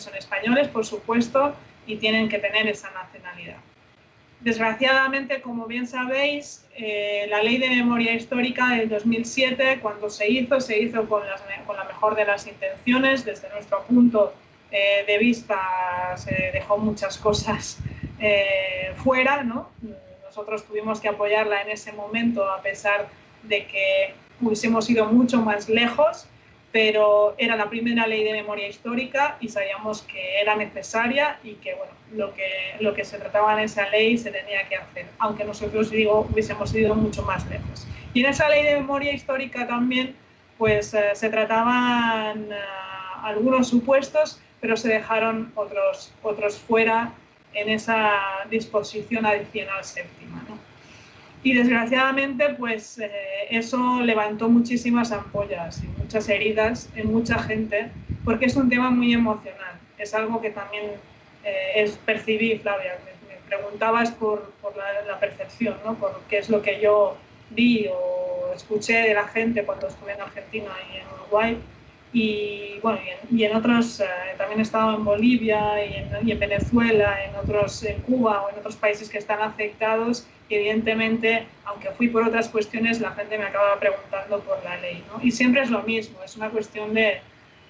son españoles, por supuesto, y tienen que tener esa nacionalidad. Desgraciadamente, como bien sabéis, la Ley de Memoria Histórica del 2007, cuando se hizo con la mejor de las intenciones. Desde nuestro punto de vista se dejó muchas cosas fuera, ¿no? Nosotros tuvimos que apoyarla en ese momento, a pesar de que hubiésemos ido mucho más lejos, pero era la primera ley de memoria histórica y sabíamos que era necesaria y que, bueno, lo que se trataba en esa ley se tenía que hacer, aunque nosotros, digo, hubiésemos ido mucho más lejos. Y en esa ley de memoria histórica también, pues, se trataban algunos supuestos, pero se dejaron otros fuera en esa disposición adicional séptima, ¿no? Y desgraciadamente, pues eso levantó muchísimas ampollas y muchas heridas en mucha gente, porque es un tema muy emocional. Es algo que también percibí, Flavia, me preguntabas por la percepción, ¿no? Por qué es lo que yo vi o escuché de la gente cuando estuve en Argentina y en Uruguay. Y bueno, y en otros, también he estado en Bolivia y en Venezuela, en Cuba o en otros países que están afectados. Y evidentemente, aunque fui por otras cuestiones, la gente me acaba preguntando por la ley, ¿no? Y siempre es lo mismo, es una cuestión de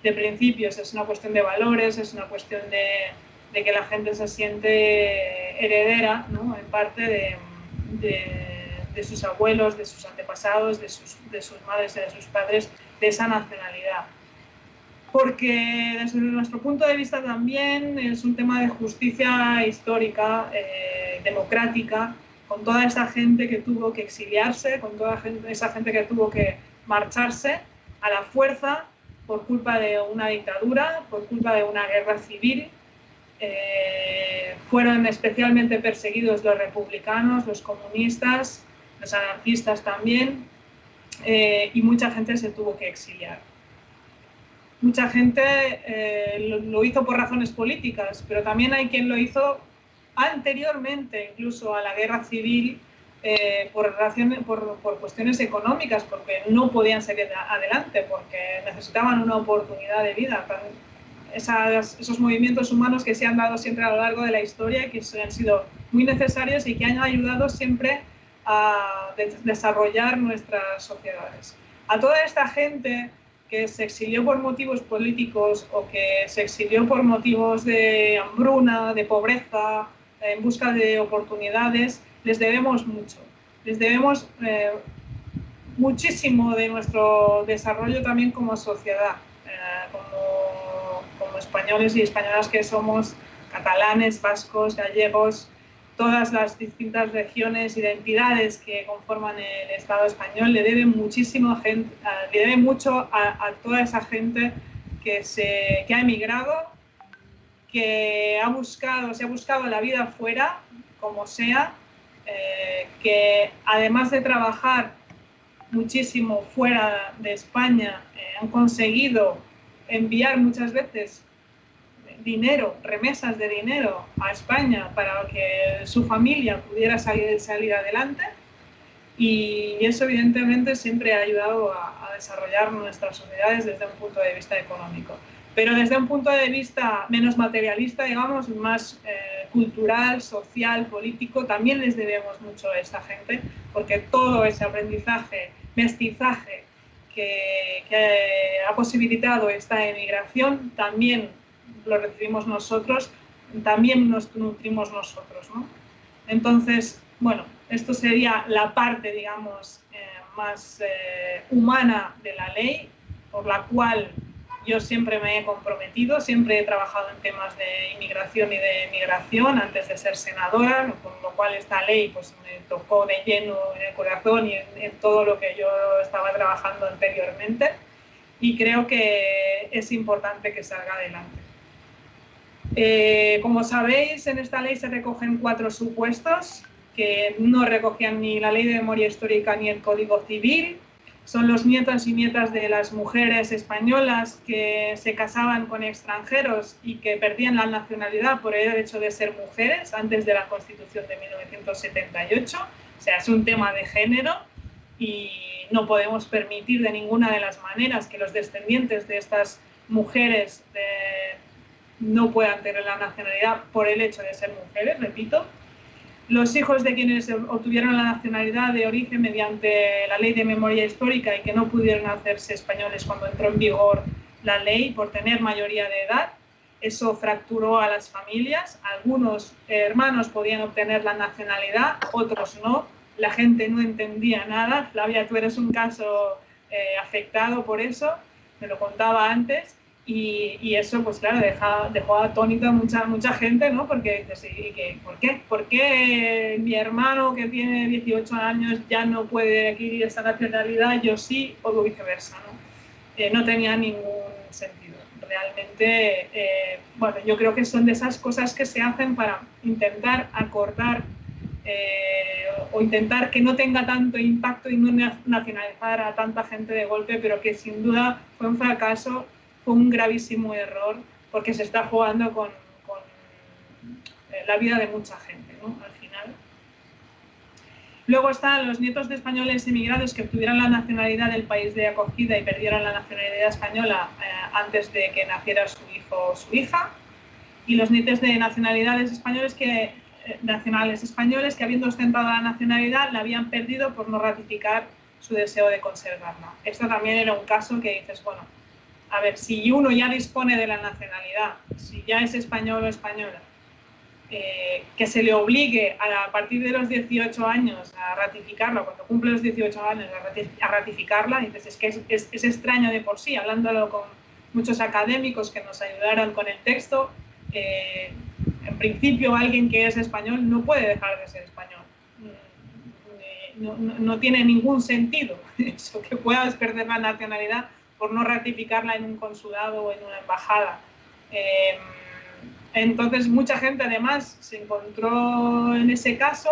principios, es una cuestión de valores, es una cuestión de que la gente se siente heredera, ¿no? En parte de sus abuelos, de sus antepasados, de sus madres y de sus padres, de esa nacionalidad. Porque desde nuestro punto de vista también es un tema de justicia histórica, democrática, con toda esa gente que tuvo que exiliarse, con toda esa gente que tuvo que marcharse a la fuerza por culpa de una dictadura, por culpa de una guerra civil. Fueron especialmente perseguidos los republicanos, los comunistas, los anarquistas también, y mucha gente se tuvo que exiliar. Mucha gente lo hizo por razones políticas, pero también hay quien lo hizo anteriormente, incluso a la guerra civil, por cuestiones económicas, porque no podían seguir adelante, porque necesitaban una oportunidad de vida. Esos movimientos humanos que se han dado siempre a lo largo de la historia y que han sido muy necesarios y que han ayudado siempre a desarrollar nuestras sociedades. A toda esta gente que se exilió por motivos políticos o que se exilió por motivos de hambruna, de pobreza, en busca de oportunidades, les debemos mucho. Les debemos muchísimo de nuestro desarrollo también como sociedad, como españoles y españolas que somos, catalanes, vascos, gallegos, todas las distintas regiones, identidades que conforman el Estado español, le deben muchísimo le deben mucho a toda esa gente que ha emigrado, que se ha buscado la vida fuera, como sea, que además de trabajar muchísimo fuera de España, han conseguido enviar muchas veces dinero, remesas de dinero a España para que su familia pudiera salir adelante, y eso evidentemente siempre ha ayudado a desarrollar nuestras sociedades desde un punto de vista económico. Pero desde un punto de vista menos materialista, digamos, más cultural, social, político, también les debemos mucho a esta gente, porque todo ese aprendizaje, mestizaje que ha posibilitado esta emigración, también lo recibimos nosotros, también nos nutrimos nosotros, ¿no? Entonces, bueno, esto sería la parte, digamos, más humana de la ley, por la cual yo siempre me he comprometido, siempre he trabajado en temas de inmigración y de migración antes de ser senadora, con lo cual esta ley pues, me tocó de lleno en el corazón y en todo lo que yo estaba trabajando anteriormente, y creo que es importante que salga adelante. Como sabéis, en esta ley se recogen 4 supuestos que no recogían ni la Ley de Memoria Histórica ni el Código Civil. Son los nietos y nietas de las mujeres españolas que se casaban con extranjeros y que perdían la nacionalidad por el hecho de ser mujeres antes de la Constitución de 1978. O sea, es un tema de género y no podemos permitir de ninguna de las maneras que los descendientes de estas mujeres no puedan tener la nacionalidad por el hecho de ser mujeres, repito. Los hijos de quienes obtuvieron la nacionalidad de origen mediante la ley de memoria histórica y que no pudieron hacerse españoles cuando entró en vigor la ley por tener mayoría de edad, eso fracturó a las familias. Algunos hermanos podían obtener la nacionalidad, otros no. La gente no entendía nada. Flavia, tú eres un caso afectado por eso, me lo contaba antes. Y eso, pues claro, dejó atónita a mucha gente, ¿no? Porque dices, ¿por qué? ¿Por qué mi hermano que tiene 18 años ya no puede adquirir esa nacionalidad, yo sí, o viceversa, ¿no? No tenía ningún sentido. Realmente, bueno, yo creo que son de esas cosas que se hacen para intentar acordar o intentar que no tenga tanto impacto y no nacionalizar a tanta gente de golpe, pero que sin duda fue un fracaso. Fue un gravísimo error porque se está jugando con la vida de mucha gente, ¿no? Al final. Luego están los nietos de españoles emigrados que obtuvieran la nacionalidad del país de acogida y perdieran la nacionalidad española antes de que naciera su hijo o su hija. Y los nietos de nacionales españoles que habiendo ostentado la nacionalidad la habían perdido por no ratificar su deseo de conservarla. Esto también era un caso que dices, bueno, a ver, si uno ya dispone de la nacionalidad, si ya es español o española, que se le obligue a partir de los 18 años a ratificarla, cuando cumple los 18 años a ratificarla, dices, es que es extraño de por sí, hablándolo con muchos académicos que nos ayudaron con el texto, en principio alguien que es español no puede dejar de ser español. No tiene ningún sentido eso, que puedas perder la nacionalidad por no ratificarla en un consulado o en una embajada. Entonces, mucha gente además se encontró en ese caso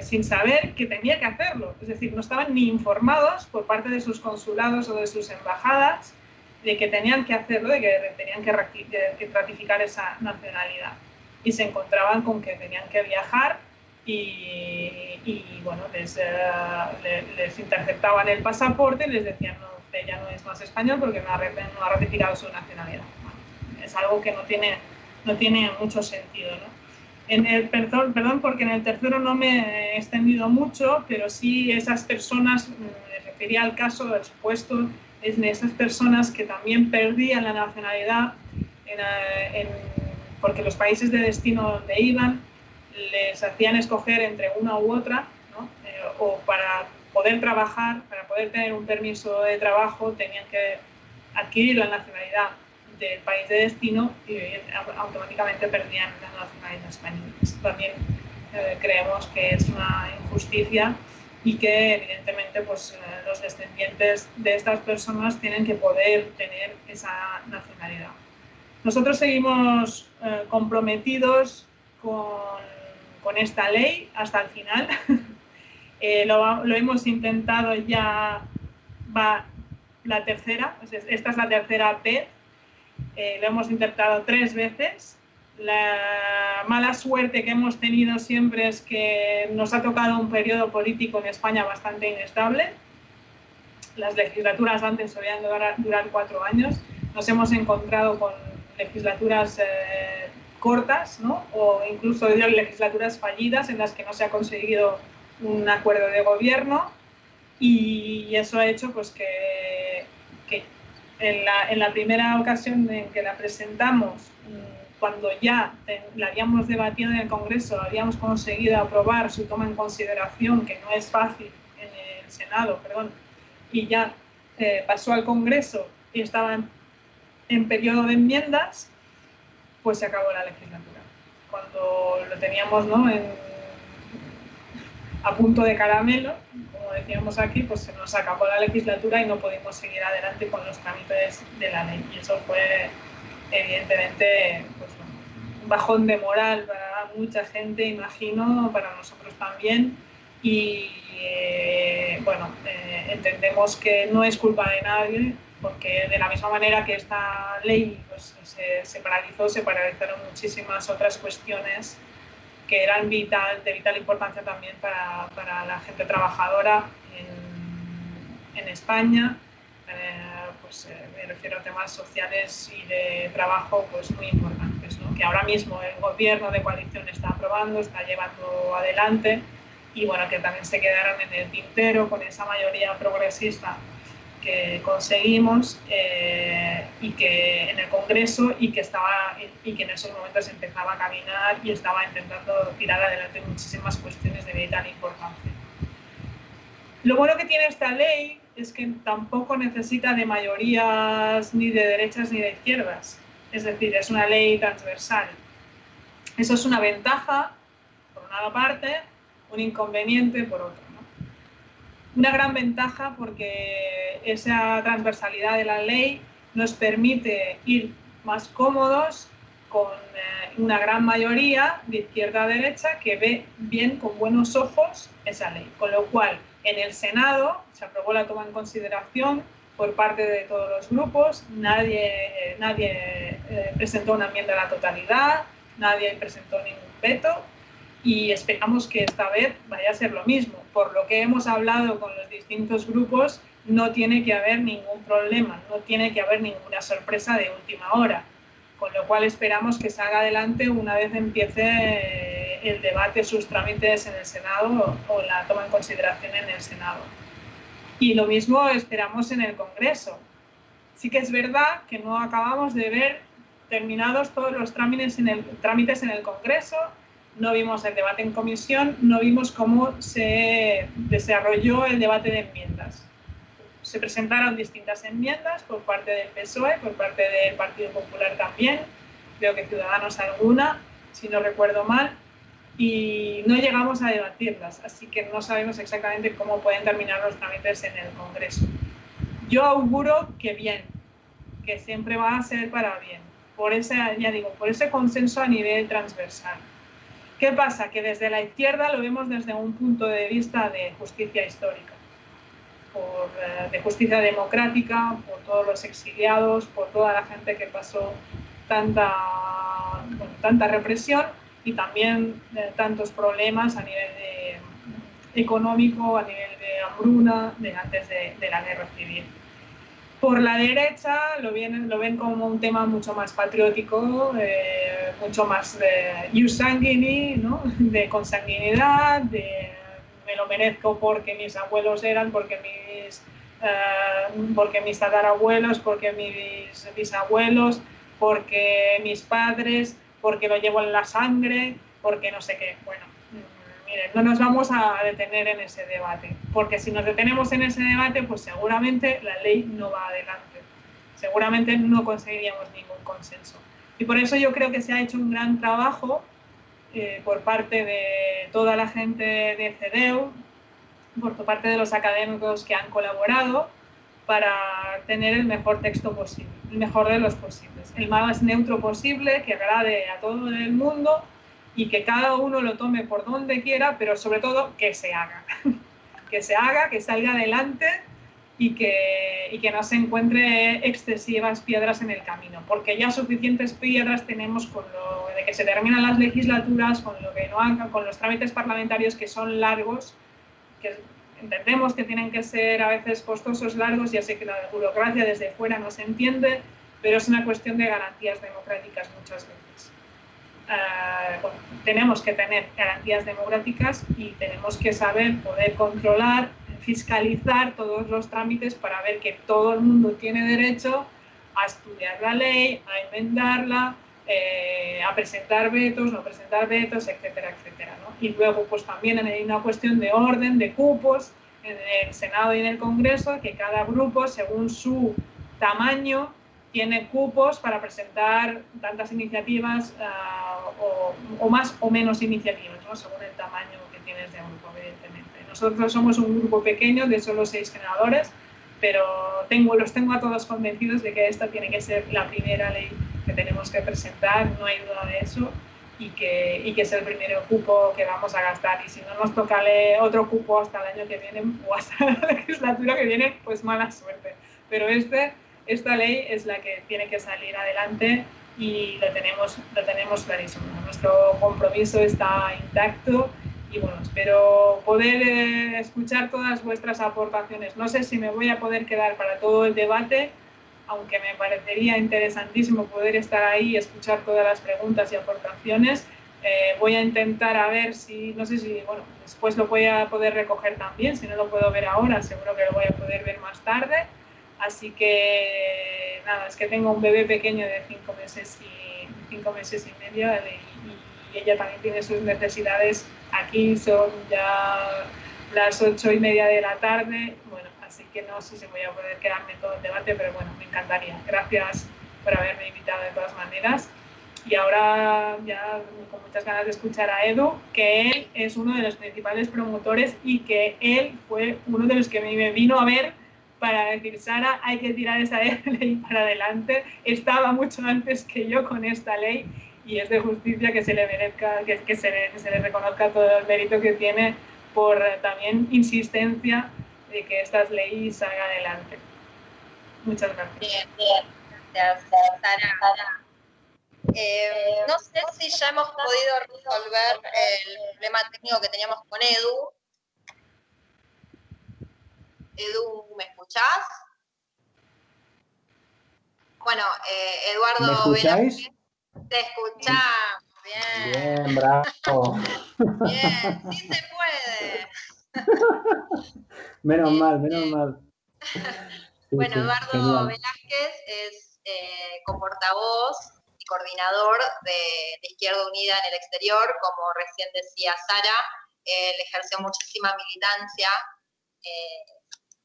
sin saber que tenía que hacerlo. Es decir, no estaban ni informados por parte de sus consulados o de sus embajadas de que tenían que hacerlo, de que tenían que ratificar esa nacionalidad. Y se encontraban con que tenían que viajar y bueno, les interceptaban el pasaporte y les decían, no, usted ya no es más español porque no ha ratificado su nacionalidad. Bueno, es algo que no tiene mucho sentido, ¿no? Perdón, porque en el tercero no me he extendido mucho, pero sí esas personas, me refería al caso del supuesto, es de esas personas que también perdían la nacionalidad porque los países de destino donde iban les hacían escoger entre una u otra, ¿no? O para poder trabajar, para poder tener un permiso de trabajo, tenían que adquirir la nacionalidad del país de destino y automáticamente perdían la nacionalidad española. También creemos que es una injusticia y que evidentemente pues, los descendientes de estas personas tienen que poder tener esa nacionalidad. Nosotros seguimos comprometidos con esta ley hasta el final. Lo hemos intentado ya, va la tercera, esta es la tercera vez, lo hemos intentado 3 veces. La mala suerte que hemos tenido siempre es que nos ha tocado un periodo político en España bastante inestable. Las legislaturas antes solían durar 4 años. Nos hemos encontrado con legislaturas cortas, ¿no? O incluso legislaturas fallidas en las que no se ha conseguido un acuerdo de gobierno y eso ha hecho pues, que en la primera ocasión en que la presentamos, cuando ya la habíamos debatido en el Congreso, habíamos conseguido aprobar su toma en consideración, que no es fácil en el Senado, perdón, y ya pasó al Congreso y estaban en periodo de enmiendas, pues se acabó la legislatura. Cuando lo teníamos, ¿no? A punto de caramelo, como decíamos aquí, pues se nos acabó la legislatura y no pudimos seguir adelante con los trámites de la ley. Y eso fue, evidentemente, pues, un bajón de moral para mucha gente, imagino, para nosotros también. Y bueno, entendemos que no es culpa de nadie, porque de la misma manera que esta ley pues, se paralizaron muchísimas otras cuestiones que eran de vital importancia también para la gente trabajadora en España. me refiero a temas sociales y de trabajo pues muy importantes, ¿no? Que ahora mismo el gobierno de coalición está aprobando, está llevando adelante, y bueno, que también se quedaron en el tintero con esa mayoría progresista que conseguimos y que en el Congreso y que en esos momentos empezaba a caminar y estaba intentando tirar adelante muchísimas cuestiones de vital importancia. Lo bueno que tiene esta ley es que tampoco necesita de mayorías ni de derechas ni de izquierdas, es decir, es una ley transversal. Eso es una ventaja, por una parte, un inconveniente por otra, ¿no? Una gran ventaja porque esa transversalidad de la ley nos permite ir más cómodos con una gran mayoría de izquierda a derecha que ve bien, con buenos ojos, esa ley. Con lo cual, en el Senado se aprobó la toma en consideración por parte de todos los grupos, nadie presentó una enmienda a la totalidad, nadie presentó ningún veto, y esperamos que esta vez vaya a ser lo mismo. Por lo que hemos hablado con los distintos grupos, no tiene que haber ningún problema, no tiene que haber ninguna sorpresa de última hora, con lo cual esperamos que salga adelante una vez empiece el debate, sus trámites en el Senado o la toma en consideración en el Senado. Y lo mismo esperamos en el Congreso. Sí que es verdad que no acabamos de ver terminados todos los trámites en el Congreso, no vimos el debate en comisión, no vimos cómo se desarrolló el debate de enmiendas. Se presentaron distintas enmiendas por parte del PSOE, por parte del Partido Popular también, creo que Ciudadanos alguna, si no recuerdo mal, y no llegamos a debatirlas, así que no sabemos exactamente cómo pueden terminar los trámites en el Congreso. Yo auguro que bien, que siempre va a ser para bien, por ese consenso a nivel transversal. ¿Qué pasa? Que desde la izquierda lo vemos desde un punto de vista de justicia histórica, de justicia democrática, por todos los exiliados, por toda la gente que pasó tanta represión y también tantos problemas a nivel económico, a nivel de hambruna, antes de la guerra civil. Por la derecha lo ven como un tema mucho más patriótico, mucho más de ius sanguini, ¿no? De consanguinidad, de me lo merezco porque mis abuelos eran, porque mis tatarabuelos, porque mis bisabuelos, porque mis padres, porque lo llevo en la sangre, porque no sé qué. Bueno, miren, no nos vamos a detener en ese debate, porque si nos detenemos en ese debate, pues seguramente la ley no va adelante, seguramente no conseguiríamos ningún consenso. Y por eso yo creo que se ha hecho un gran trabajo por parte de toda la gente de CEDEU, por parte de los académicos que han colaborado para tener el mejor texto posible, el mejor de los posibles, el más neutro posible, que agrade a todo el mundo y que cada uno lo tome por donde quiera, pero sobre todo que se haga, que se haga, que salga adelante y que no se encuentre excesivas piedras en el camino, porque ya suficientes piedras tenemos con lo de que se terminan las legislaturas, con lo que no hagan, con los trámites parlamentarios que son largos, que entendemos que tienen que ser a veces costosos, largos. Ya sé que la burocracia desde fuera no se entiende, pero es una cuestión de garantías democráticas muchas veces. Bueno, tenemos que tener garantías democráticas y tenemos que saber poder controlar, fiscalizar todos los trámites para ver que todo el mundo tiene derecho a estudiar la ley, a enmendarla, a presentar vetos, no presentar vetos, etcétera, etcétera, ¿no? Y luego pues también hay una cuestión de orden, de cupos en el Senado y en el Congreso, que cada grupo, según su tamaño, tiene cupos para presentar tantas iniciativas o más o menos iniciativas, ¿no? Según el tamaño que tienes de grupo, evidentemente. Nosotros somos un grupo pequeño de solo 6 senadores, pero los tengo a todos convencidos de que esta tiene que ser la primera ley que tenemos que presentar, no hay duda de eso, y que es el primer cupo que vamos a gastar. Y si no nos toca otro cupo hasta el año que viene o hasta la legislatura que viene, pues mala suerte. Pero esta ley es la que tiene que salir adelante y lo tenemos clarísimo. Nuestro compromiso está intacto y bueno, espero poder escuchar todas vuestras aportaciones. No sé si me voy a poder quedar para todo el debate, aunque me parecería interesantísimo poder estar ahí y escuchar todas las preguntas y aportaciones. Voy a intentar a ver si, no sé si, bueno, después lo voy a poder recoger también, si no lo puedo ver ahora, seguro que lo voy a poder ver más tarde. Así que, nada, es que tengo un bebé pequeño de 5 meses y medio y ella también tiene sus necesidades. Aquí son ya las 8:30 de la tarde, bueno, así que no sé si voy a poder quedarme en todo el debate, pero bueno, me encantaría. Gracias por haberme invitado de todas maneras. Y ahora ya con muchas ganas de escuchar a Edu, que él es uno de los principales promotores y que él fue uno de los que me vino a ver para decir, Sara, hay que tirar esa ley para adelante. Estaba mucho antes que yo con esta ley y es de justicia que se le merezca, que se le reconozca todo el mérito que tiene por también insistencia de que estas leyes salgan adelante. Muchas gracias. Bien, gracias, Sara. No sé si ya hemos podido resolver el problema técnico que teníamos con Edu. Edu, ¿me escuchás? Bueno, Eduardo, ¿me escucháis? Te escuchamos, bien. Bien, bravo. Bien, sí se puede. Menos mal. Sí, bueno, sí, Eduardo genial. Velázquez es coportavoz y coordinador de Izquierda Unida en el exterior. Como recién decía Sara, él ejerció muchísima militancia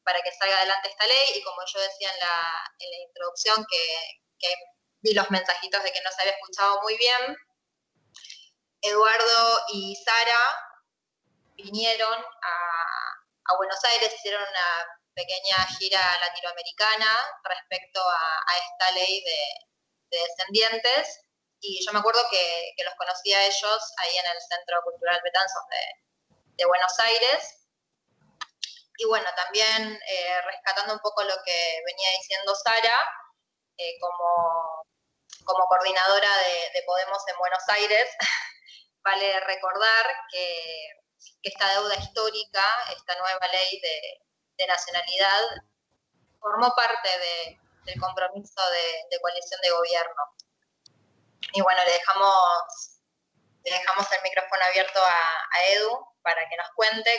para que salga adelante esta ley, y como yo decía en la introducción, que vi los mensajitos de que no se había escuchado muy bien, Eduardo y Sara vinieron a Buenos Aires, hicieron una pequeña gira latinoamericana respecto a esta ley de descendientes, y yo me acuerdo que los conocí a ellos ahí en el Centro Cultural Betanzos de Buenos Aires. Y bueno, también rescatando un poco lo que venía diciendo Sara, como coordinadora de Podemos en Buenos Aires, vale recordar que esta deuda histórica, esta nueva ley de nacionalidad, formó parte del compromiso de coalición de gobierno. Y bueno, le dejamos el micrófono abierto a Edu para que nos cuente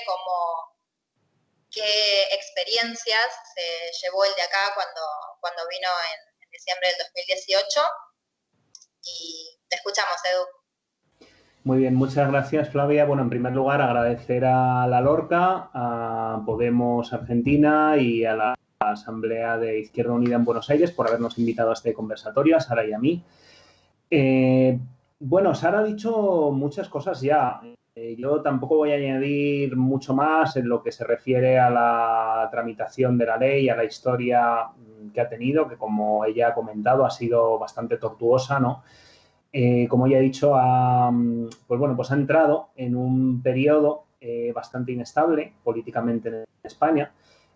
qué experiencias se llevó el de acá cuando vino en diciembre del 2018. Y te escuchamos, Edu. Muy bien, muchas gracias, Flavia. Bueno, en primer lugar, agradecer a la Lorca, a Podemos Argentina y a la Asamblea de Izquierda Unida en Buenos Aires por habernos invitado a este conversatorio, a Sara y a mí. Bueno, Sara ha dicho muchas cosas ya. Yo tampoco voy a añadir mucho más en lo que se refiere a la tramitación de la ley, a la historia que ha tenido, que como ella ha comentado ha sido bastante tortuosa, ¿no? Como ya he dicho, pues ha entrado en un periodo bastante inestable políticamente en España.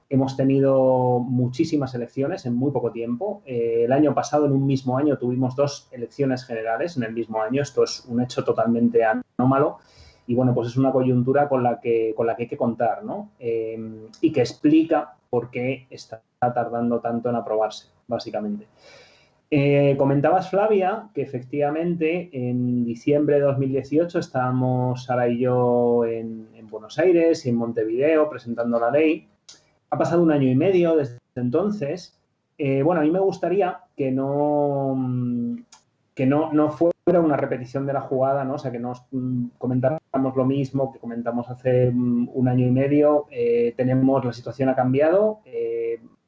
Hemos tenido muchísimas elecciones en muy poco tiempo. El año pasado, en un mismo año, tuvimos 2 elecciones generales en el mismo año. Esto es un hecho totalmente anómalo y, bueno, pues es una coyuntura con la que hay que contar, ¿no? Y que explica por qué está tardando tanto en aprobarse, básicamente. Comentabas, Flavia, que efectivamente en diciembre de 2018 estábamos Sara y yo en Buenos Aires y en Montevideo presentando la ley. Ha pasado 1 año y medio desde entonces. A mí me gustaría que no fuera una repetición de la jugada, ¿no? O sea, que no comentáramos lo mismo que comentamos hace 1 año y medio. La situación ha cambiado.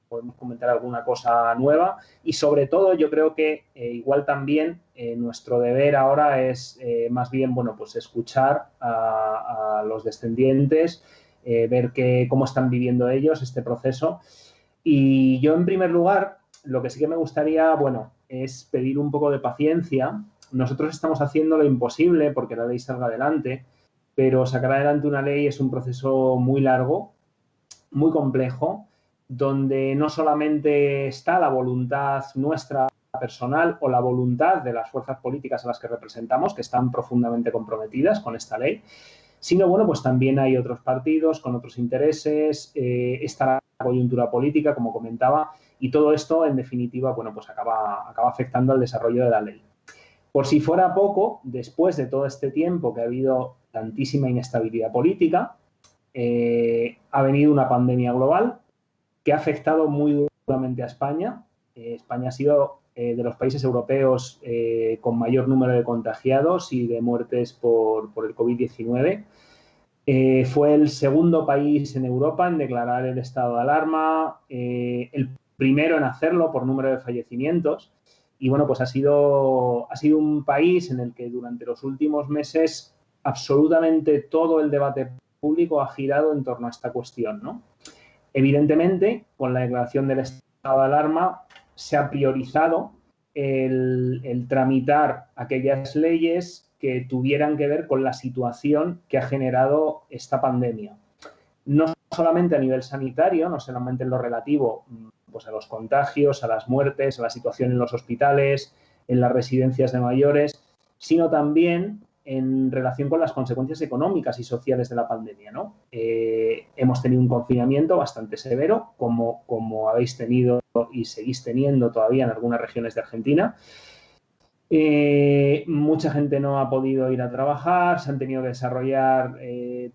Podemos comentar alguna cosa nueva y, sobre todo, yo creo que igual también nuestro deber ahora es más bien, pues escuchar a los descendientes, ver cómo están viviendo ellos este proceso. Y yo, en primer lugar, lo que sí que me gustaría, es pedir un poco de paciencia. Nosotros estamos haciendo lo imposible porque la ley salga adelante, pero sacar adelante una ley es un proceso muy largo, muy complejo, donde no solamente está la voluntad nuestra personal o la voluntad de las fuerzas políticas a las que representamos, que están profundamente comprometidas con esta ley, sino, bueno, pues también hay otros partidos con otros intereses, está la coyuntura política, como comentaba, y todo esto, en definitiva, bueno, pues acaba afectando al desarrollo de la ley. Por si fuera poco, después de todo este tiempo que ha habido tantísima inestabilidad política, ha venido una pandemia global que ha afectado muy duramente a España. España ha sido de los países europeos con mayor número de contagiados y de muertes por el COVID-19. Fue el segundo país en Europa en declarar el estado de alarma, el primero en hacerlo por número de fallecimientos. Y bueno, pues ha sido un país en el que durante los últimos meses absolutamente todo el debate público ha girado en torno a esta cuestión, ¿no? Evidentemente, con la declaración del estado de alarma se ha priorizado el tramitar aquellas leyes que tuvieran que ver con la situación que ha generado esta pandemia. No solamente a nivel sanitario, no solamente en lo relativo pues a los contagios, a las muertes, a la situación en los hospitales, en las residencias de mayores, sino también en relación con las consecuencias económicas y sociales de la pandemia, ¿no? Hemos tenido un confinamiento bastante severo, como habéis tenido y seguís teniendo todavía en algunas regiones de Argentina. Mucha gente no ha podido ir a trabajar, se han tenido que desarrollar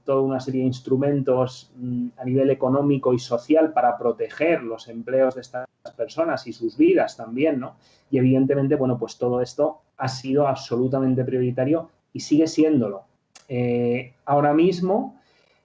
toda una serie de instrumentos a nivel económico y social para proteger los empleos de estas personas y sus vidas también, ¿no? Y evidentemente, bueno, pues todo esto ha sido absolutamente prioritario y sigue siéndolo. Ahora mismo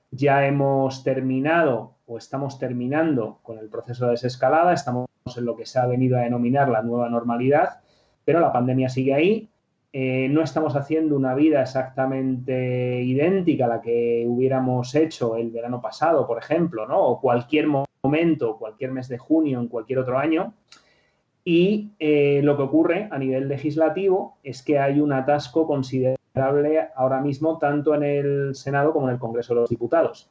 ya hemos terminado o estamos terminando con el proceso de desescalada, estamos en lo que se ha venido a denominar la nueva normalidad, pero la pandemia sigue ahí. No estamos haciendo una vida exactamente idéntica a la que hubiéramos hecho el verano pasado, por ejemplo, ¿no? O cualquier momento, cualquier mes de junio, en cualquier otro año. Y lo que ocurre a nivel legislativo es que hay un atasco considerable ahora mismo tanto en el Senado como en el Congreso de los Diputados.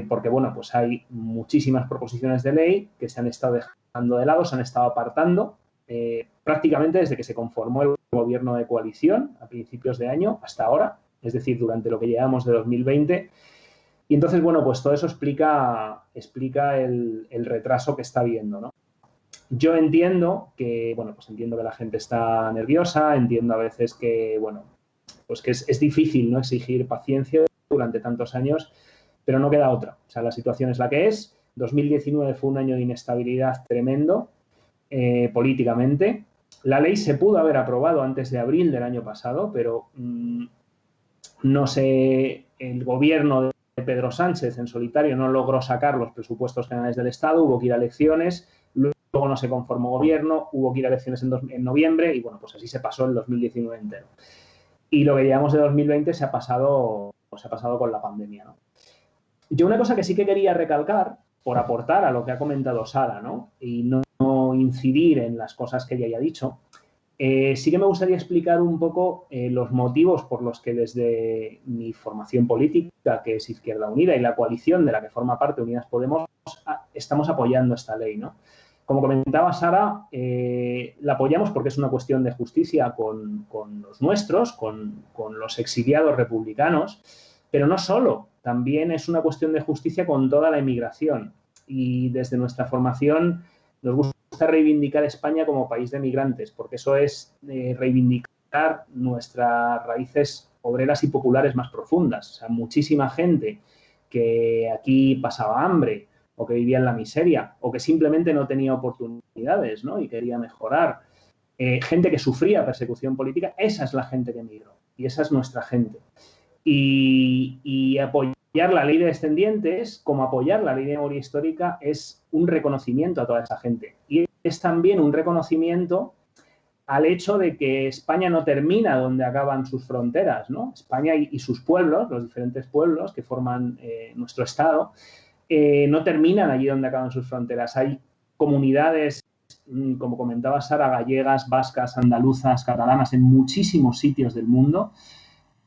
Porque, bueno, pues hay muchísimas proposiciones de ley que se han estado dejando de lado, se han estado apartando prácticamente desde que se conformó el gobierno de coalición a principios de año hasta ahora, es decir, durante lo que llevamos de 2020. Y entonces, bueno, pues todo eso explica el retraso que está habiendo, ¿no? Yo entiendo que, bueno, pues entiendo que la gente está nerviosa, entiendo a veces que, bueno, pues que es difícil, ¿no?, exigir paciencia durante tantos años, pero no queda otra. O sea, la situación es la que es. 2019 fue un año de inestabilidad tremendo políticamente. La ley se pudo haber aprobado antes de abril del año pasado, pero no sé, el gobierno de Pedro Sánchez en solitario no logró sacar los presupuestos generales del Estado, hubo que ir a elecciones, luego no se conformó gobierno, hubo que ir a elecciones en noviembre y, bueno, pues así se pasó el 2019 entero. Y lo que llevamos de 2020 se ha pasado con la pandemia, ¿no? Yo una cosa que sí que quería recalcar, por aportar a lo que ha comentado Sara, ¿no?, y no incidir en las cosas que ella haya dicho, sí que me gustaría explicar un poco los motivos por los que desde mi formación política, que es Izquierda Unida, y la coalición de la que forma parte Unidas Podemos, estamos apoyando esta ley, ¿no? Como comentaba Sara, la apoyamos porque es una cuestión de justicia con los nuestros, con los exiliados republicanos, pero no solo, también es una cuestión de justicia con toda la inmigración. Y desde nuestra formación nos gusta reivindicar España como país de migrantes, porque eso es reivindicar nuestras raíces obreras y populares más profundas. O sea, muchísima gente que aquí pasaba hambre o que vivía en la miseria o que simplemente no tenía oportunidades, ¿no?, y quería mejorar. Gente que sufría persecución política, esa es la gente que emigró y esa es nuestra gente. Y apoyar la ley de descendientes, como apoyar la ley de memoria histórica, es un reconocimiento a toda esa gente. Y es también un reconocimiento al hecho de que España no termina donde acaban sus fronteras, ¿no? España y sus pueblos, los diferentes pueblos que forman nuestro Estado, no terminan allí donde acaban sus fronteras. Hay comunidades, como comentaba Sara, gallegas, vascas, andaluzas, catalanas, en muchísimos sitios del mundo.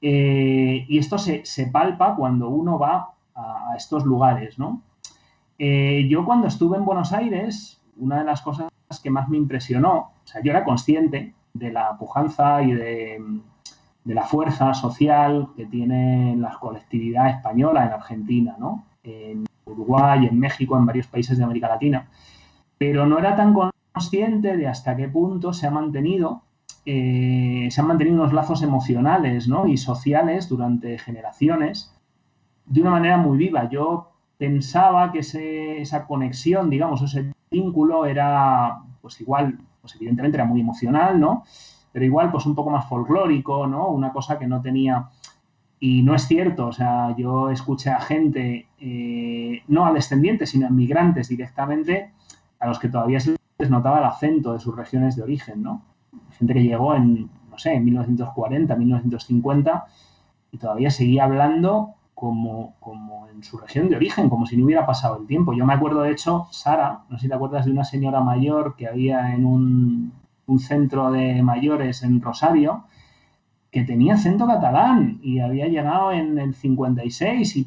Y esto se palpa cuando uno va a estos lugares, ¿no? Yo cuando estuve en Buenos Aires, una de las cosas que más me impresionó, o sea, yo era consciente de la pujanza y de la fuerza social que tiene la colectividad española en Argentina, ¿no? En Uruguay, en México, en varios países de América Latina. Pero no era tan consciente de hasta qué punto se han mantenido unos lazos emocionales, ¿no? Y sociales durante generaciones de una manera muy viva. Yo pensaba que esa conexión, digamos, ese vínculo era, pues igual, pues evidentemente era muy emocional, ¿no? Pero igual, pues un poco más folclórico, ¿no? Una cosa que no tenía... Y no es cierto, o sea, yo escuché a gente, no a descendientes, sino a migrantes directamente, a los que todavía se les notaba el acento de sus regiones de origen, ¿no? Gente que llegó en, no sé, en 1940, 1950, y todavía seguía hablando como en su región de origen, como si no hubiera pasado el tiempo. Yo me acuerdo, de hecho, Sara, no sé si te acuerdas de una señora mayor que había en un centro de mayores en Rosario, que tenía acento catalán y había llegado en el 56 y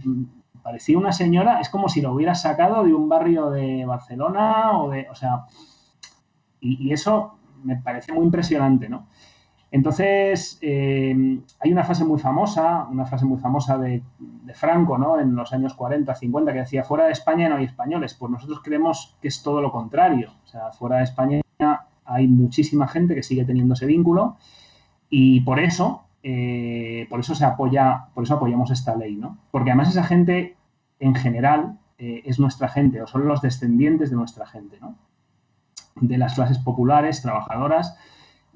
parecía una señora, es como si lo hubiera sacado de un barrio de Barcelona o sea, y eso me parece muy impresionante, ¿no? Entonces, hay una frase muy famosa de Franco, ¿no? En los años 40, 50, que decía, fuera de España no hay españoles. Pues nosotros creemos que es todo lo contrario. O sea, fuera de España hay muchísima gente que sigue teniendo ese vínculo y por eso apoyamos esta ley, ¿no? Porque además esa gente, en general, es nuestra gente, o son los descendientes de nuestra gente, ¿no? De las clases populares, trabajadoras,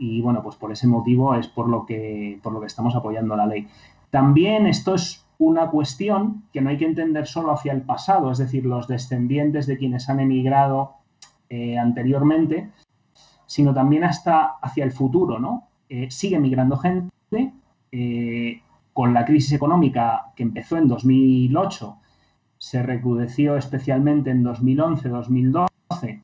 y bueno, pues por ese motivo es por lo que estamos apoyando la ley. También esto es una cuestión que no hay que entender solo hacia el pasado, es decir, los descendientes de quienes han emigrado anteriormente, sino también hasta hacia el futuro, ¿no? Sigue migrando gente, con la crisis económica que empezó en 2008, se recrudeció especialmente en 2011, 2012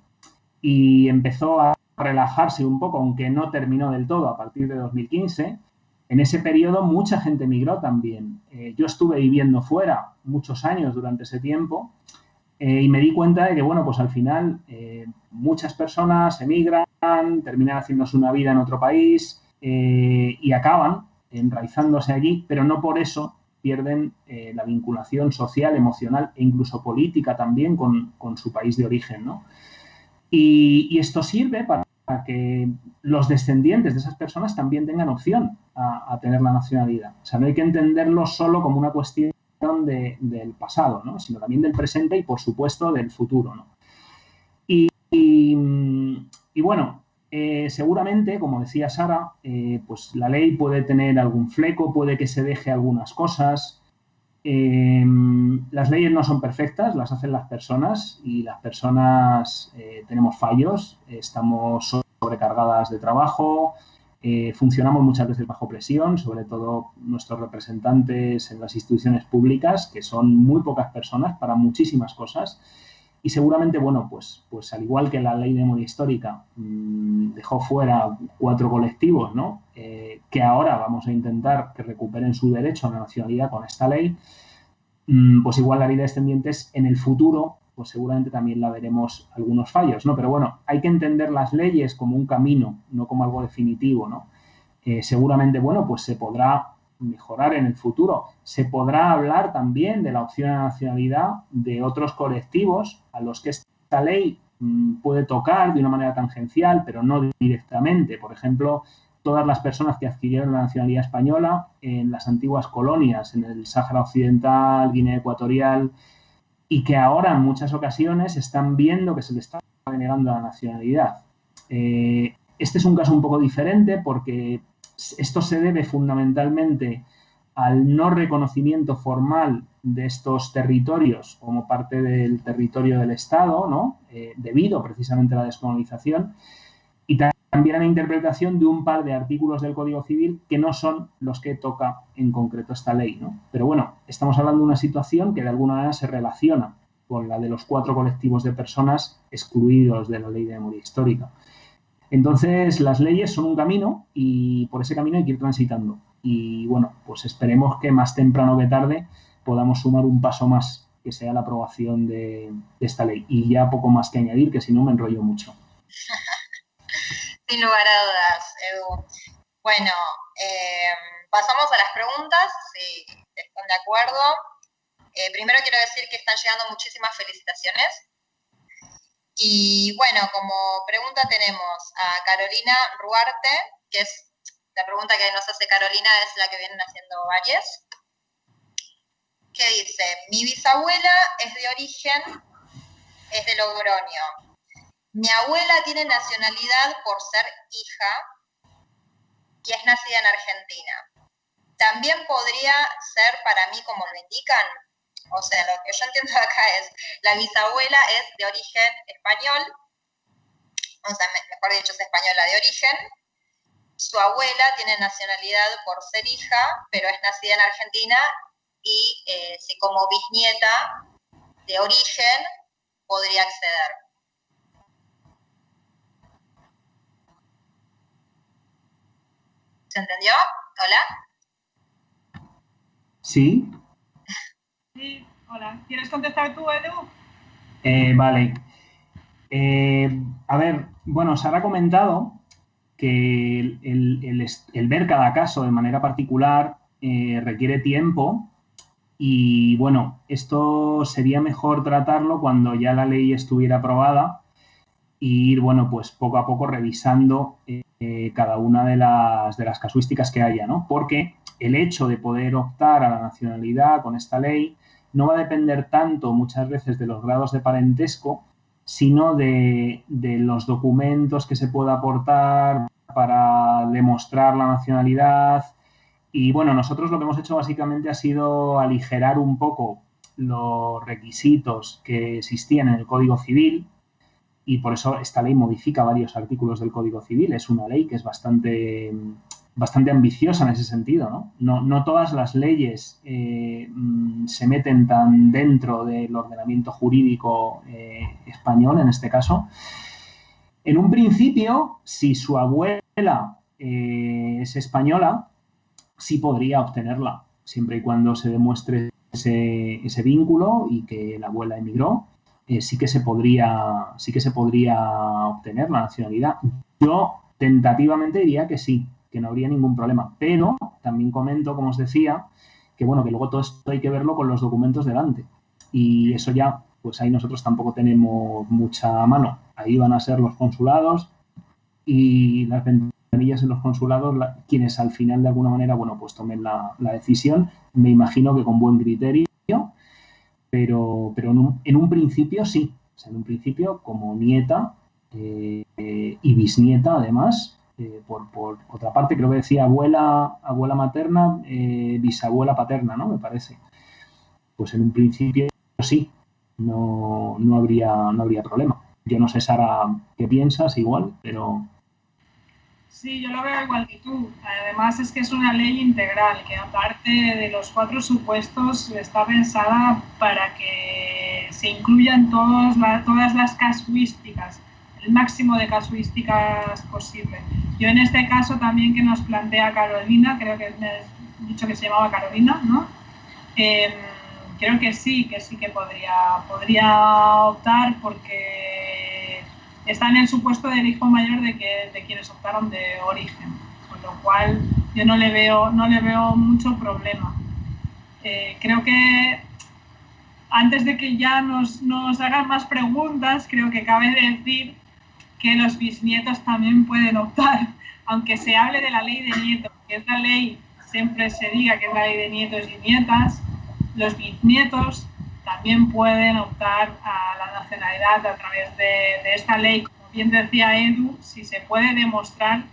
y empezó a relajarse un poco, aunque no terminó del todo a partir de 2015. En ese periodo mucha gente migró también. Yo estuve viviendo fuera muchos años durante ese tiempo y me di cuenta de que, bueno, pues al final muchas personas emigran, terminan haciéndose una vida en otro país y acaban enraizándose allí, pero no por eso pierden la vinculación social, emocional e incluso política también con su país de origen, ¿no? Y esto sirve para que los descendientes de esas personas también tengan opción a tener la nacionalidad. O sea, no hay que entenderlo solo como una cuestión del pasado, ¿no? Sino también del presente y, por supuesto, del futuro, ¿no? Y bueno, seguramente, como decía Sara, pues la ley puede tener algún fleco, puede que se deje algunas cosas. Las leyes no son perfectas, las hacen las personas y las personas tenemos fallos, estamos sobrecargadas de trabajo, funcionamos muchas veces bajo presión, sobre todo nuestros representantes en las instituciones públicas, que son muy pocas personas para muchísimas cosas. Y seguramente, bueno, pues al igual que la ley de memoria histórica dejó fuera 4 colectivos, ¿no? Que ahora vamos a intentar que recuperen su derecho a la nacionalidad con esta ley, pues igual la ley de descendientes en el futuro, pues seguramente también la veremos algunos fallos, ¿no? Pero bueno, hay que entender las leyes como un camino, no como algo definitivo, ¿no? Seguramente, bueno, pues se podrá mejorar en el futuro. Se podrá hablar también de la opción a la nacionalidad de otros colectivos a los que esta ley puede tocar de una manera tangencial, pero no directamente. Por ejemplo, todas las personas que adquirieron la nacionalidad española en las antiguas colonias, en el Sáhara Occidental, Guinea Ecuatorial, y que ahora en muchas ocasiones están viendo que se les está denegando la nacionalidad. Este es un caso un poco diferente porque esto se debe fundamentalmente al no reconocimiento formal de estos territorios como parte del territorio del Estado, ¿no? Debido precisamente a la descolonización, y también a la interpretación de un par de artículos del Código Civil que no son los que toca en concreto esta ley, ¿no? Pero bueno, estamos hablando de una situación que de alguna manera se relaciona con la de los 4 colectivos de personas excluidos de la ley de memoria histórica. Entonces, las leyes son un camino y por ese camino hay que ir transitando. Y bueno, pues esperemos que más temprano que tarde podamos sumar un paso más, que sea la aprobación de esta ley. Y ya poco más que añadir, que si no me enrollo mucho. Sin lugar a dudas, Edu. Bueno, pasamos a las preguntas, si están de acuerdo. Primero quiero decir que están llegando muchísimas felicitaciones. Y bueno, como pregunta tenemos a Carolina Ruarte, que es la pregunta que nos hace Carolina, es la que vienen haciendo varias, que dice: mi bisabuela es de Logroño. Mi abuela tiene nacionalidad por ser hija y es nacida en Argentina. ¿También podría ser para mí como lo indican? O sea, lo que yo entiendo acá es, la bisabuela es de origen español, o sea, mejor dicho, es española de origen. Su abuela tiene nacionalidad por ser hija, pero es nacida en Argentina y si como bisnieta de origen podría acceder. ¿Se entendió? ¿Hola? ¿Sí? Sí, hola. ¿Quieres contestar tú, Edu? Vale. A ver, bueno, se habrá comentado que el ver cada caso de manera particular requiere tiempo y bueno, esto sería mejor tratarlo cuando ya la ley estuviera aprobada e ir, bueno, pues poco a poco revisando cada una de las casuísticas que haya, ¿no? Porque el hecho de poder optar a la nacionalidad con esta ley no va a depender tanto muchas veces de los grados de parentesco, sino de los documentos que se pueda aportar para demostrar la nacionalidad. Y bueno, nosotros lo que hemos hecho básicamente ha sido aligerar un poco los requisitos que existían en el Código Civil y por eso esta ley modifica varios artículos del Código Civil. Es una ley que es bastante ambiciosa en ese sentido, ¿no? No todas las leyes se meten tan dentro del ordenamiento jurídico español, en este caso. En un principio, si su abuela es española, sí podría obtenerla, siempre y cuando se demuestre ese vínculo y que la abuela emigró. Sí que se podría obtener la nacionalidad. Yo tentativamente diría que sí, que no habría ningún problema, pero también comento, como os decía, que bueno, que luego todo esto hay que verlo con los documentos delante y eso ya, pues ahí nosotros tampoco tenemos mucha mano. Ahí van a ser los consulados y las ventanillas en los consulados quienes al final de alguna manera, bueno, pues tomen la decisión, me imagino que con buen criterio, pero en un principio sí. O sea, en un principio, como nieta y bisnieta, además, por otra parte, creo que decía abuela materna, bisabuela paterna, ¿no? Me parece. Pues en un principio sí, no habría problema. Yo no sé, Sara, qué piensas igual, pero... Sí, yo lo veo igual que tú. Además es que es una ley integral, que aparte de los 4 supuestos está pensada para que se incluyan todas las casuísticas, el máximo de casuísticas posible. Yo en este caso también que nos plantea Carolina, creo que me has dicho que se llamaba Carolina, ¿no? Creo que sí que podría optar porque está en el supuesto del hijo mayor de quienes optaron de origen, con lo cual yo no le veo mucho problema. Creo que antes de que ya nos hagan más preguntas, creo que cabe decir que los bisnietos también pueden optar, aunque se hable de la ley de nietos, que esta ley siempre se diga que es la ley de nietos y nietas, los bisnietos también pueden optar a la nacionalidad a través de esta ley. Como bien decía Edu, si se puede demostrar,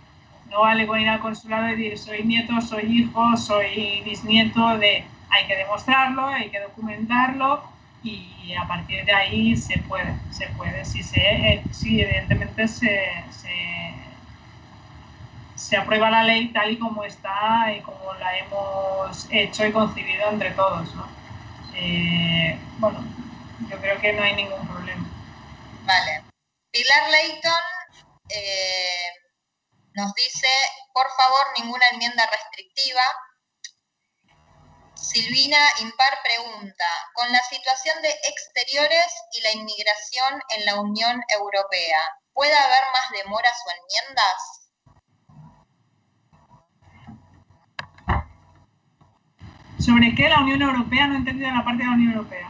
no vale con ir al consulado y decir soy nieto, soy hijo, soy bisnieto de... Hay que demostrarlo, hay que documentarlo y a partir de ahí se puede. Si evidentemente se aprueba la ley tal y como está y como la hemos hecho y concebido entre todos, ¿no? Bueno, yo creo que no hay ningún problema. Vale. Pilar Leighton nos dice, por favor, ninguna enmienda restrictiva. Silvina Impar pregunta, con la situación de exteriores y la inmigración en la Unión Europea, ¿puede haber más demoras o enmiendas? ¿Sobre qué? La Unión Europea, no he entendido la parte de la Unión Europea.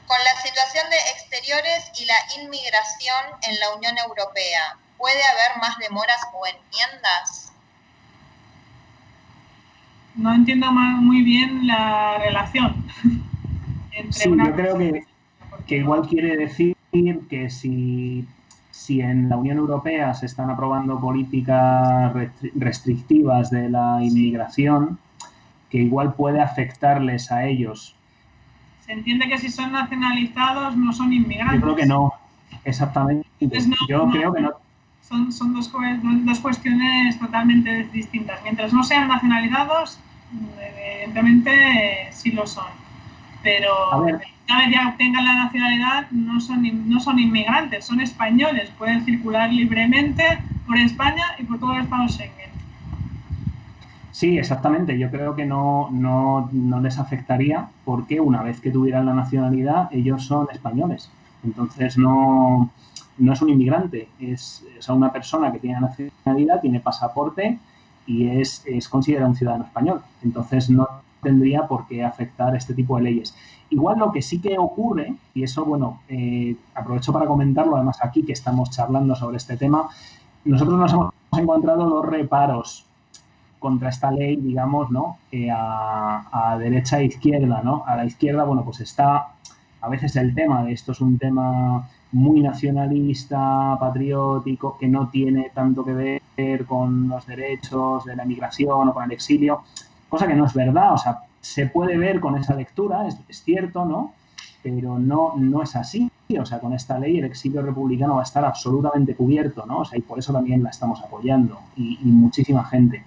Con la situación de exteriores y la inmigración en la Unión Europea, ¿puede haber más demoras o enmiendas? No entiendo muy bien la relación entre Sí, una yo creo que igual quiere decir que si en la Unión Europea se están aprobando políticas restrictivas de la inmigración, que igual puede afectarles a ellos. Se entiende que si son nacionalizados no son inmigrantes. Yo creo que no, exactamente. Yo creo que no. Son dos cuestiones totalmente distintas. Mientras no sean nacionalizados, evidentemente sí lo son. Pero una vez ya obtengan la nacionalidad, no son inmigrantes, son españoles. Pueden circular libremente por España y por todo el Estado Schengen. Sí, exactamente. Yo creo que no les afectaría porque una vez que tuvieran la nacionalidad, ellos son españoles. Entonces no es un inmigrante, es una persona que tiene nacionalidad, tiene pasaporte y es considerado un ciudadano español. Entonces no tendría por qué afectar este tipo de leyes. Igual lo que sí que ocurre, y eso, bueno, aprovecho para comentarlo, además aquí que estamos charlando sobre este tema, nosotros nos hemos encontrado dos reparos contra esta ley, digamos, ¿no? A derecha e izquierda, ¿no? A la izquierda, bueno, pues está a veces el tema de esto es un tema muy nacionalista, patriótico, que no tiene tanto que ver con los derechos de la migración o con el exilio, cosa que no es verdad, o sea, se puede ver con esa lectura, es cierto, ¿no? Pero no es así. O sea, con esta ley el exilio republicano va a estar absolutamente cubierto, ¿no? O sea, y por eso también la estamos apoyando y muchísima gente.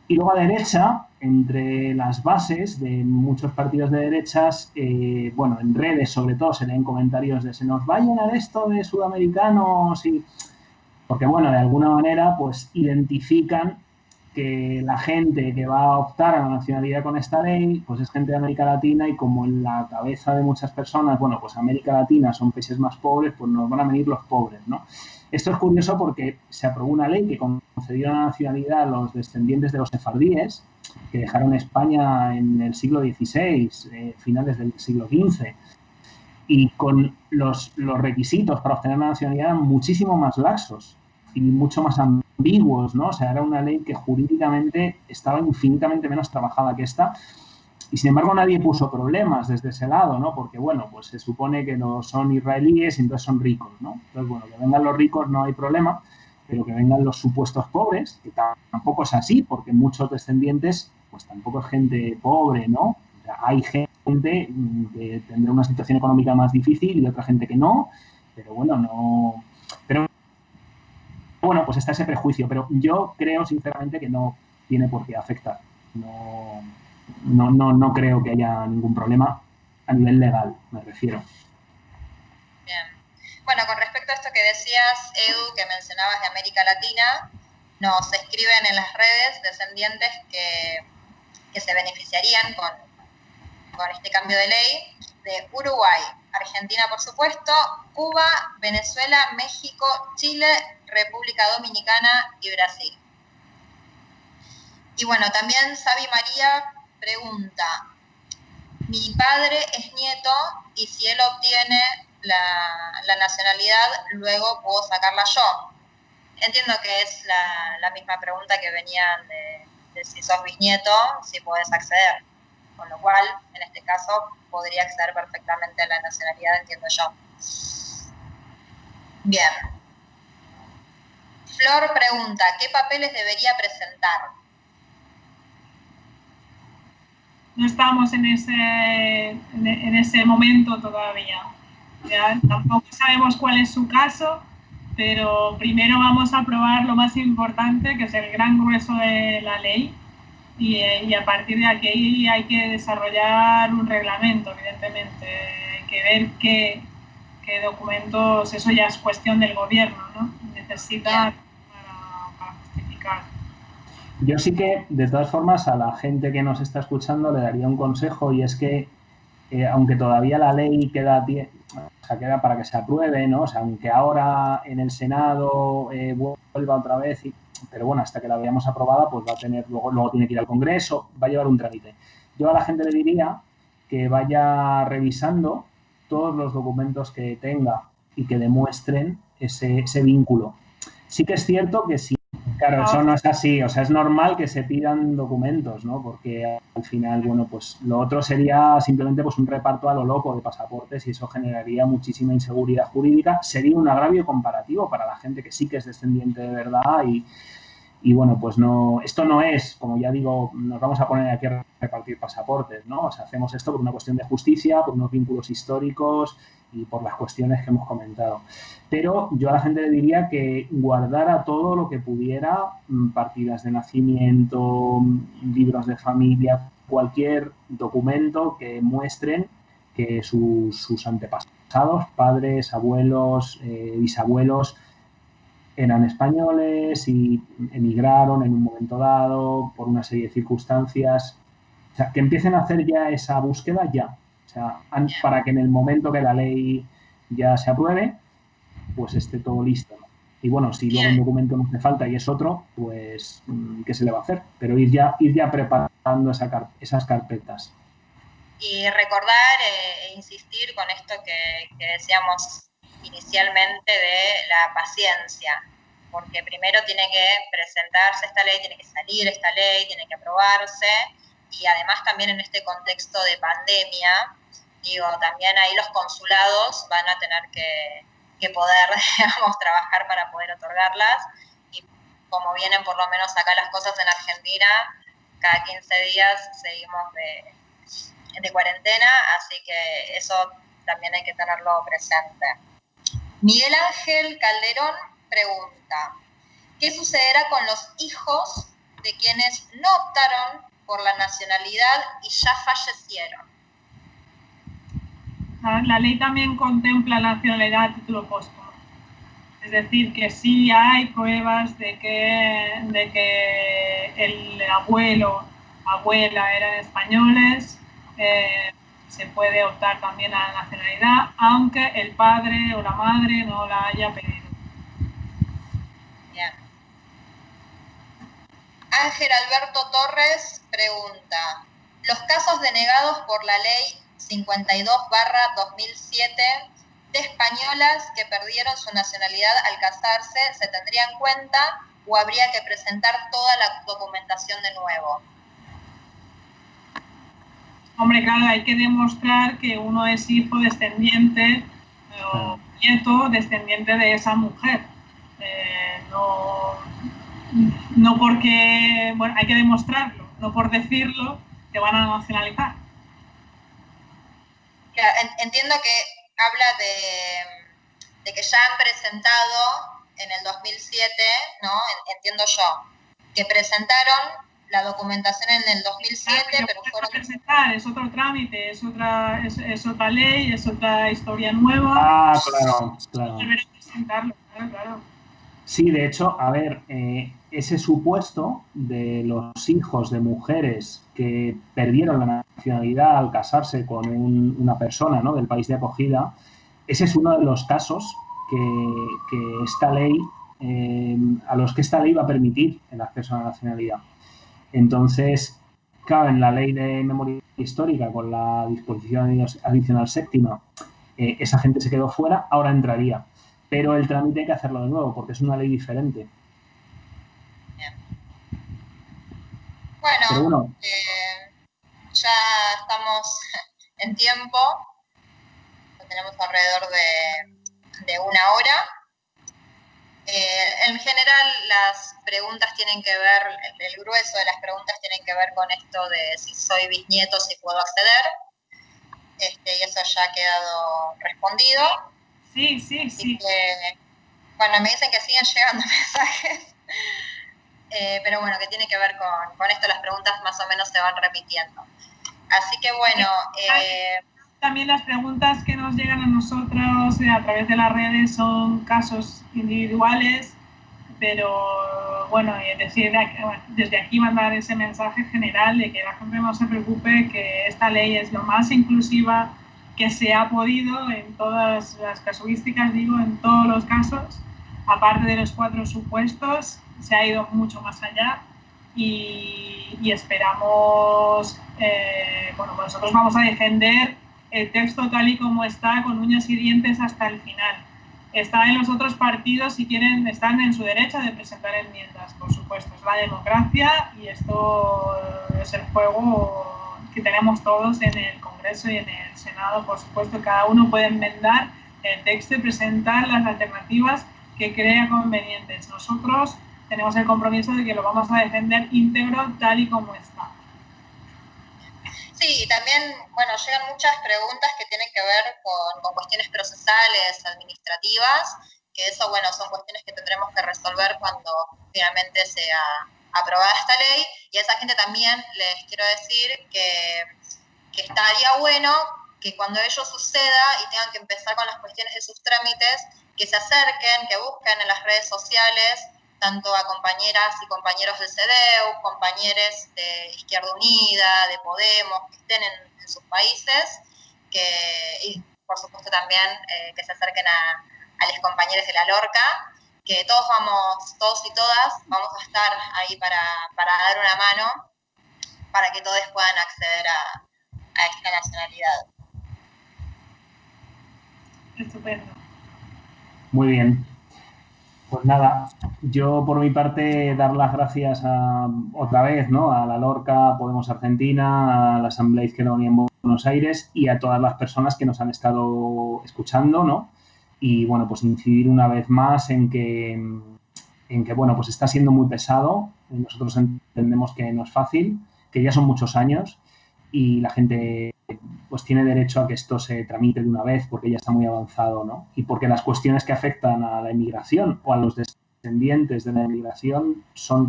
Y luego a derecha, entre las bases de muchos partidos de derechas, bueno, en redes sobre todo se leen comentarios de se nos va a llenar esto de sudamericanos y... Porque, bueno, de alguna manera, pues identifican que la gente que va a optar a la nacionalidad con esta ley, pues es gente de América Latina y como en la cabeza de muchas personas, bueno, pues América Latina son países más pobres, pues nos van a venir los pobres, ¿no? Esto es curioso porque se aprobó una ley que concedió la nacionalidad a los descendientes de los sefardíes, que dejaron España en el siglo XVI, finales del siglo XV, y con los requisitos para obtener la nacionalidad eran muchísimo más laxos y mucho más ambiguos, ¿no? O sea, era una ley que jurídicamente estaba infinitamente menos trabajada que esta. Y sin embargo nadie puso problemas desde ese lado, ¿no? Porque, bueno, pues se supone que no son israelíes y entonces son ricos, ¿no? Entonces, bueno, que vengan los ricos no hay problema, pero que vengan los supuestos pobres, que tampoco es así, porque muchos descendientes, pues tampoco es gente pobre, ¿no? O sea, hay gente que tendrá una situación económica más difícil y otra gente que no, pero bueno, no... Pero bueno, pues está ese prejuicio, pero yo creo sinceramente que no tiene por qué afectar. No creo que haya ningún problema a nivel legal, me refiero. Bien. Bueno, con respecto a esto que decías, Edu, que mencionabas de América Latina, nos escriben en las redes descendientes que se beneficiarían con este cambio de ley de Uruguay, Argentina, por supuesto, Cuba, Venezuela, México, Chile, República Dominicana y Brasil. Y bueno, también Sabi María pregunta, mi padre es nieto y si él obtiene la nacionalidad, luego puedo sacarla yo. Entiendo que es la misma pregunta que venían de si sos bisnieto, si podés acceder. Con lo cual, en este caso, podría acceder perfectamente a la nacionalidad, entiendo yo. Bien. Flor pregunta, ¿qué papeles debería presentar? No estamos en ese momento todavía. Ya, tampoco sabemos cuál es su caso, pero primero vamos a probar lo más importante, que es el gran grueso de la ley, y a partir de aquí hay que desarrollar un reglamento, evidentemente. Hay que ver qué documentos, eso ya es cuestión del gobierno, ¿no? Necesita para justificar. Yo sí que, de todas formas, a la gente que nos está escuchando le daría un consejo y es que, aunque todavía la ley queda para que se apruebe, ¿no? O sea, aunque ahora en el Senado vuelva otra vez, pero bueno, hasta que la veamos aprobada, pues va a tener, luego tiene que ir al Congreso, va a llevar un trámite. Yo a la gente le diría que vaya revisando todos los documentos que tenga y que demuestren ese vínculo. Sí que es cierto que sí, claro, eso no es así, o sea, es normal que se pidan documentos, ¿no? Porque al final, bueno, pues lo otro sería simplemente pues un reparto a lo loco de pasaportes y eso generaría muchísima inseguridad jurídica, sería un agravio comparativo para la gente que sí que es descendiente de verdad y bueno, pues no, esto no es, como ya digo, nos vamos a poner aquí a repartir pasaportes, ¿no? O sea, hacemos esto por una cuestión de justicia, por unos vínculos históricos y por las cuestiones que hemos comentado. Pero yo a la gente le diría que guardara todo lo que pudiera, partidas de nacimiento, libros de familia, cualquier documento que muestren que sus antepasados, padres, abuelos, bisabuelos, eran españoles y emigraron en un momento dado por una serie de circunstancias. O sea, que empiecen a hacer ya esa búsqueda ya. O sea, para que en el momento que la ley ya se apruebe, pues esté todo listo, ¿no? Y bueno, si luego un documento no hace falta y es otro, pues ¿qué se le va a hacer? Pero ir ya preparando esas carpetas. Y recordar e insistir con esto que decíamos inicialmente de la paciencia, porque primero tiene que presentarse esta ley, tiene que salir esta ley, tiene que aprobarse, y además también en este contexto de pandemia, digo, también ahí los consulados van a tener que poder, digamos, trabajar para poder otorgarlas, y como vienen por lo menos acá las cosas en Argentina, cada 15 días seguimos de cuarentena, así que eso también hay que tenerlo presente. Miguel Ángel Calderón pregunta, ¿qué sucederá con los hijos de quienes no optaron por la nacionalidad y ya fallecieron? La ley también contempla la nacionalidad a título póstumo. Es decir, que sí hay pruebas de que el abuelo, abuela eran españoles, se puede optar también a la nacionalidad, aunque el padre o la madre no la haya pedido. Bien. Ángel Alberto Torres pregunta, ¿los casos denegados por la ley 52/2007 de españolas que perdieron su nacionalidad al casarse se tendrían en cuenta o habría que presentar toda la documentación de nuevo? Hombre, claro, hay que demostrar que uno es hijo descendiente o nieto descendiente de esa mujer. No porque, bueno, hay que demostrarlo, no por decirlo te van a nacionalizar. Entiendo que habla de que ya han presentado en el 2007, ¿no? Entiendo yo, que presentaron la documentación en el 2007, claro, pero fueron... presentar, es otro trámite, es otra ley, es otra historia nueva. Ah, claro. Deberán presentarlo, claro. Sí, de hecho, a ver, ese supuesto de los hijos de mujeres que perdieron la nacionalidad al casarse con una persona, ¿no?, del país de acogida, ese es uno de los casos que esta ley, a los que esta ley va a permitir el acceso a la nacionalidad. Entonces, claro, en la ley de memoria histórica, con la disposición adicional séptima, esa gente se quedó fuera, ahora entraría. Pero el trámite hay que hacerlo de nuevo, porque es una ley diferente. Bien. Bueno, ya estamos en tiempo, lo tenemos alrededor de una hora. En general las preguntas tienen que ver, el grueso de las preguntas tienen que ver con esto de si soy bisnieto, si puedo acceder, y eso ya ha quedado respondido. Sí. Que, bueno, me dicen que siguen llegando mensajes, pero bueno, que tiene que ver con esto, las preguntas más o menos se van repitiendo. Así que bueno... También las preguntas que nos llegan a nosotros a través de las redes son casos individuales, pero bueno, es decir, desde aquí mandar ese mensaje general de que la gente no se preocupe, que esta ley es lo más inclusiva que se ha podido en todas las casuísticas, digo, en todos los casos, aparte de los 4 supuestos, se ha ido mucho más allá y esperamos, bueno, nosotros vamos a defender el texto tal y como está, con uñas y dientes hasta el final. Está en los otros partidos, si quieren, están en su derecho de presentar enmiendas, por supuesto, es la democracia y esto es el juego que tenemos todos en el Congreso y en el Senado, por supuesto, cada uno puede enmendar el texto y presentar las alternativas que crea convenientes. Nosotros tenemos el compromiso de que lo vamos a defender íntegro tal y como está. Sí, también, bueno, llegan muchas preguntas que tienen que ver con cuestiones procesales, administrativas, que eso, bueno, son cuestiones que tendremos que resolver cuando finalmente sea aprobada esta ley. Y a esa gente también les quiero decir que estaría bueno que cuando ello suceda y tengan que empezar con las cuestiones de sus trámites, que se acerquen, que busquen en las redes sociales, tanto a compañeras y compañeros del CDEU, compañeros de Izquierda Unida, de Podemos, que estén en sus países, y por supuesto también que se acerquen a los compañeros de la Lorca, que todos y todas vamos a estar ahí para dar una mano, para que todos puedan acceder a esta nacionalidad. Estupendo. Muy bien. Pues nada, yo por mi parte dar las gracias otra vez, ¿no? A la Lorca, Podemos Argentina, a la Asamblea Izquierda Unida en Buenos Aires y a todas las personas que nos han estado escuchando, ¿no? Y bueno, pues incidir una vez más en que bueno, pues está siendo muy pesado. Nosotros entendemos que no es fácil, que ya son muchos años y la gente pues tiene derecho a que esto se tramite de una vez porque ya está muy avanzado, ¿no? Y porque las cuestiones que afectan a la inmigración o a los descendientes de la inmigración son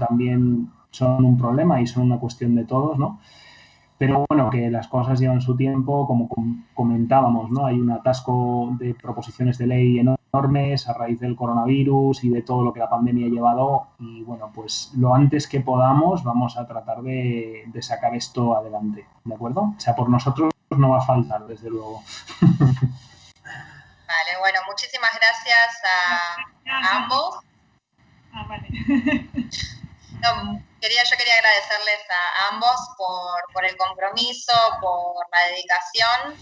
un problema y son una cuestión de todos, ¿no? Pero bueno, que las cosas llevan su tiempo, como comentábamos, ¿no? Hay un atasco de proposiciones de ley enormes a raíz del coronavirus y de todo lo que la pandemia ha llevado y bueno, pues lo antes que podamos vamos a tratar de sacar esto adelante, ¿de acuerdo? O sea, por nosotros no va a faltar, desde luego. Vale, bueno, muchísimas gracias a ambos. Vale. No, yo quería agradecerles a ambos por el compromiso, por la dedicación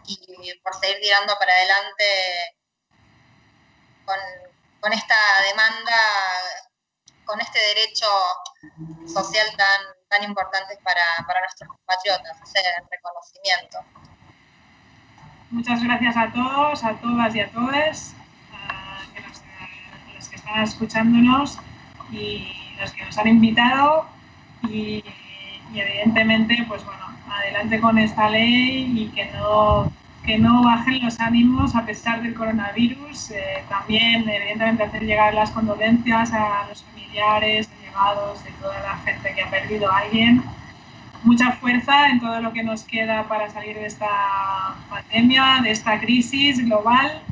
y por seguir tirando para adelante con esta demanda, con este derecho social tan importante para nuestros compatriotas, ese reconocimiento. Muchas gracias a todos, a todas y a todos, los que están escuchándonos y los que nos han invitado y evidentemente, pues bueno, adelante con esta ley y que no bajen los ánimos a pesar del coronavirus. También, evidentemente, hacer llegar las condolencias a los familiares, allegados, de toda la gente que ha perdido a alguien. Mucha fuerza en todo lo que nos queda para salir de esta pandemia, de esta crisis global.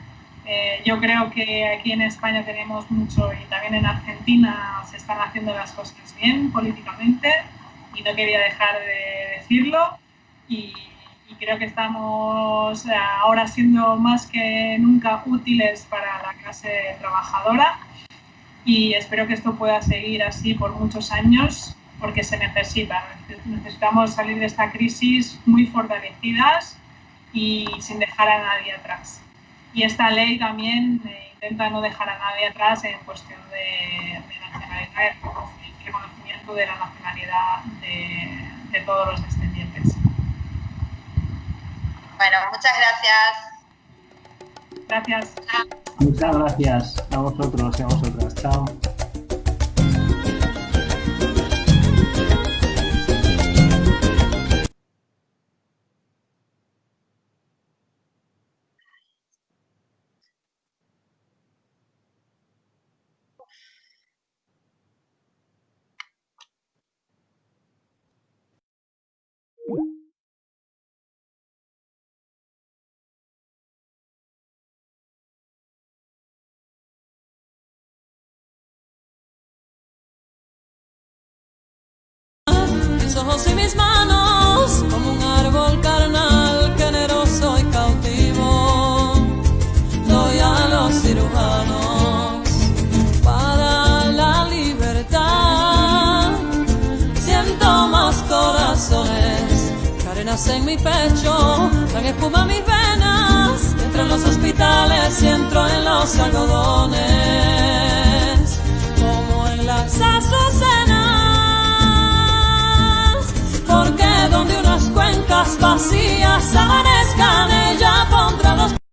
Yo creo que aquí en España tenemos mucho y también en Argentina se están haciendo las cosas bien políticamente y no quería dejar de decirlo y creo que estamos ahora siendo más que nunca útiles para la clase trabajadora y espero que esto pueda seguir así por muchos años porque se necesitamos salir de esta crisis muy fortalecidas y sin dejar a nadie atrás. Y esta ley también intenta no dejar a nadie atrás en cuestión de nacionalidad, el reconocimiento de la nacionalidad de todos los descendientes. Bueno, muchas gracias. Gracias. Muchas gracias a vosotros y a vosotras. Chao. Mis ojos y mis manos, como un árbol carnal, generoso y cautivo, doy a los cirujanos para la libertad. apenas en mi pecho, dan espuma mis venas, entro en los hospitales y entro en los algodones, como en las asociaciones